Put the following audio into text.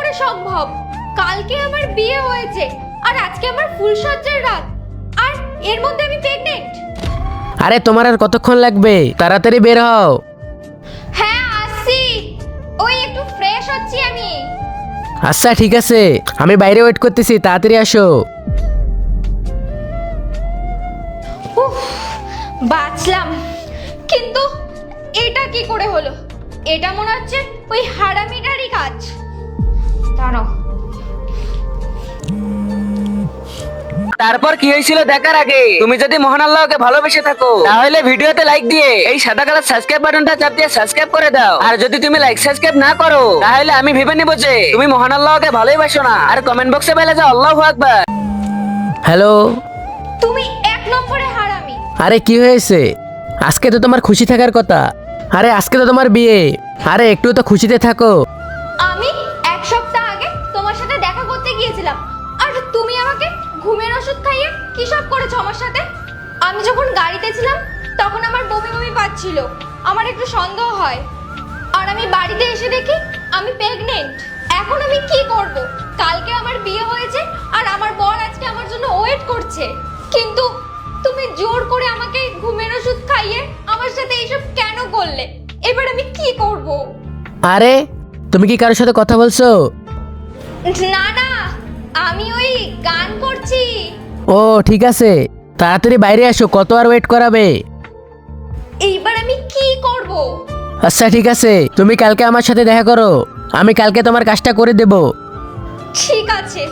করে সম্ভব? কালকে আমার বিয়ে হয়েছে আর আজকে আমার ফুলসজ্জার রাত, আর এর মধ্যে আমি প্রেগনেন্ট। আরে তোমার আর কতক্ষণ লাগবে, তাড়াতাড়ি বের হও। হ্যাঁ আসছি, ওই একটু ফ্রেশ হচ্ছি আমি। আচ্ছা ঠিক আছে, আমি বাইরে ওয়েট করতেছি, তাড়াতাড়ি আসো। উফ, বাঁচলাম। কিন্তু এটা কি করে হলো? এটা মনে হচ্ছে ওই হারামিটারই কাজ। দাঁড়াও। তারপর কি হয়েছিল দেখার আগে তুমি যদি মহান আল্লাহকে ভালোবেসে থাকো তাহলে ভিডিওতে লাইক দিয়ে এই সাদা কালার সাবস্ক্রাইব বাটনটা চাপ দিয়ে সাবস্ক্রাইব করে দাও। আর যদি তুমি লাইক সাবস্ক্রাইব না করো তাহলে আমি ভেবে নিব যে তুমি মহান আল্লাহকে ভালোবাসো না। আর কমেন্ট বক্সে বলে যাও আল্লাহু আকবার। হ্যালো। তুমি এক নম্বরে হারামি। আরে কি হয়েছে? আজকে তো তোমার খুশি থাকার কথা। আরে আজকে তো তোমার বিয়ে, আরে একটু তো খুশিতে থাকো। আমি এক সপ্তাহ আগে তোমার সাথে দেখা করতে গিয়েছিলাম, আর তুমি আমাকে ঘুমের ওষুধ খাইয়ে কি সব করেছো আমার সাথে। আমি যখন গাড়িতে ছিলাম তখন আমার বমি বমি পাচ্ছিল, আমার একটু সন্দেহ হয়। আর আমি বাড়িতে এসে দেখি আমি প্রেগনেন্ট। এখন আমি কি করব? কালকে আমার বিয়ে হয়েছে আর আমার বর আজকে আমার জন্য ওয়েট করছে, কিন্তু তুমি জোর করে আমাকে ঘুমের ওষুধ খাইয়ে আমার সাথে এইসব কেন করলে? এবার আমি কি করব? আরে তুমি কি কারোর সাথে কথা বলছো? না না, আমি ওই গান করছি। ও ঠিক আছে, তাড়াতাড়ি বাইরে আসো, কত আর ওয়েট করাবে। এইবার আমি কি করব? আচ্ছা ঠিক আছে, তুমি কালকে আমার সাথে দেখা করো, আমি কালকে তোমার কাজটা করে দেব। ঠিক আছে।